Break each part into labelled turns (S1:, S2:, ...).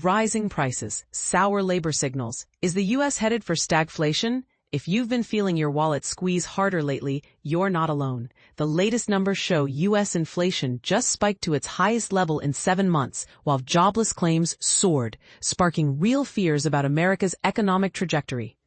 S1: Rising prices, sour labor signals. Is the U.S. headed for stagflation? If you've been feeling your wallet squeeze harder lately, you're not alone. The latest numbers show U.S. inflation just spiked to its highest level in 7 months, while jobless claims soared, sparking real fears about America's economic trajectory.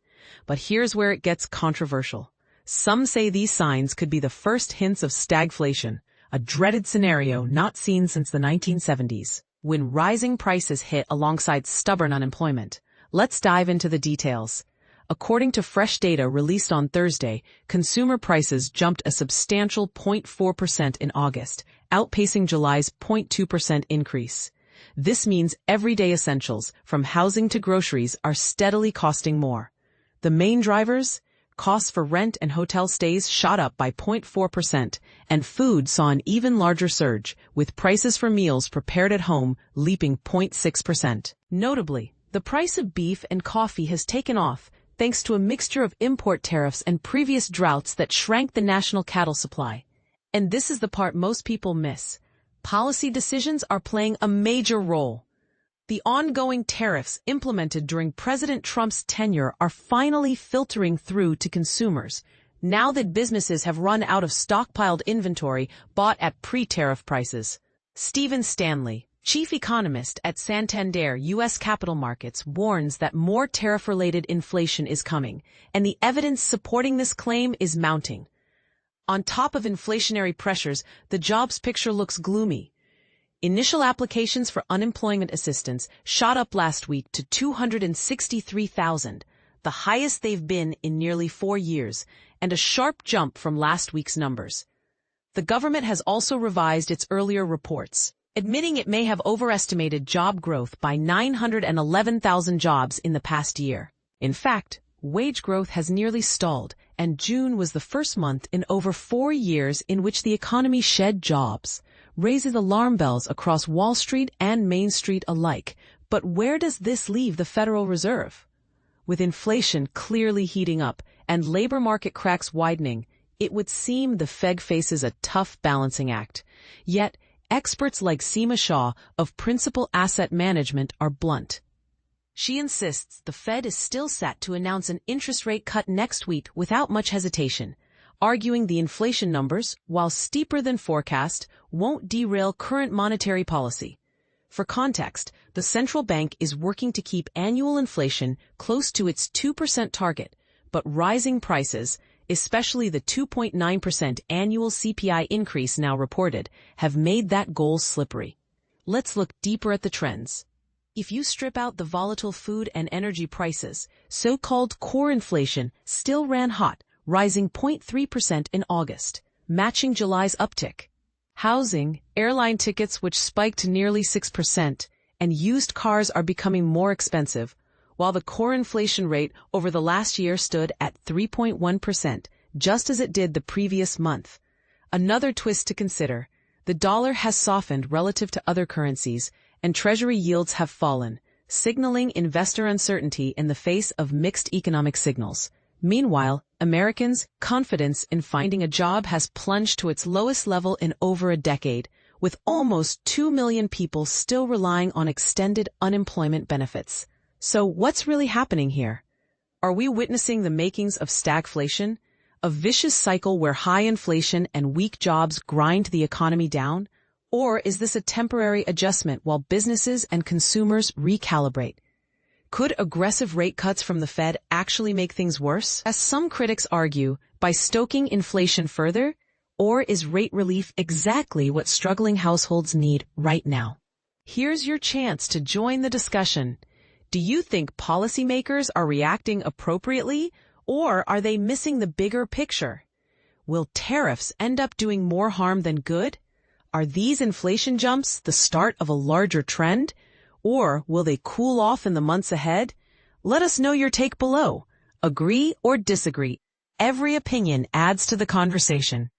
S1: But here's where it gets controversial. Some say these signs could be the first hints of stagflation, a dreaded scenario not seen since the 1970s. When rising prices hit alongside stubborn unemployment. Let's dive into the details. According to fresh data released on Thursday, consumer prices jumped a substantial 0.4% in August, outpacing July's 0.2% increase. This means everyday essentials, from housing to groceries, are steadily costing more. The main drivers? Costs for rent and hotel stays shot up by 0.4%, and food saw an even larger surge, with prices for meals prepared at home leaping 0.6%. Notably, the price of beef and coffee has taken off, thanks to a mixture of import tariffs and previous droughts that shrank the national cattle supply. And this is the part most people miss. Policy decisions are playing a major role. The ongoing tariffs implemented during President Trump's tenure are finally filtering through to consumers, now that businesses have run out of stockpiled inventory bought at pre-tariff prices. Stephen Stanley, chief economist at Santander U.S. Capital Markets, warns that more tariff-related inflation is coming, and the evidence supporting this claim is mounting. On top of inflationary pressures, the jobs picture looks gloomy. Initial applications for unemployment assistance shot up last week to 263,000, the highest they've been in nearly 4 years, and a sharp jump from last week's numbers. The government has also revised its earlier reports, admitting it may have overestimated job growth by 911,000 jobs in the past year. In fact, wage growth has nearly stalled, and June was the first month in over 4 years in which the economy shed jobs. Raises alarm bells across Wall Street and Main Street alike. But where does this leave the Federal Reserve? With inflation clearly heating up and labor market cracks widening, it would seem the Fed faces a tough balancing act. Yet, experts like Seema Shah of Principal Asset Management are blunt. She insists the Fed is still set to announce an interest rate cut next week without much hesitation, arguing the inflation numbers, while steeper than forecast, won't derail current monetary policy. For context, the central bank is working to keep annual inflation close to its 2% target, but rising prices, especially the 2.9% annual CPI increase now reported, have made that goal slippery. Let's look deeper at the trends. If you strip out the volatile food and energy prices, so-called core inflation still ran hot, rising 0.3% in August, matching July's uptick. Housing, airline tickets which spiked to nearly 6%, and used cars are becoming more expensive, while the core inflation rate over the last year stood at 3.1%, just as it did the previous month. Another twist to consider: the dollar has softened relative to other currencies, and Treasury yields have fallen, signaling investor uncertainty in the face of mixed economic signals. Meanwhile, Americans' confidence in finding a job has plunged to its lowest level in over a decade, with almost 2 million people still relying on extended unemployment benefits. So what's really happening here? Are we witnessing the makings of stagflation, a vicious cycle where high inflation and weak jobs grind the economy down? Or is this a temporary adjustment while businesses and consumers recalibrate? Could aggressive rate cuts from the Fed actually make things worse, as some critics argue, by stoking inflation further? Or is rate relief exactly what struggling households need right now? Here's your chance to join the discussion. Do you think policymakers are reacting appropriately, or are they missing the bigger picture? Will tariffs end up doing more harm than good? Are these inflation jumps the start of a larger trend? Or will they cool off in the months ahead? Let us know your take below. Agree or disagree? Every opinion adds to the conversation.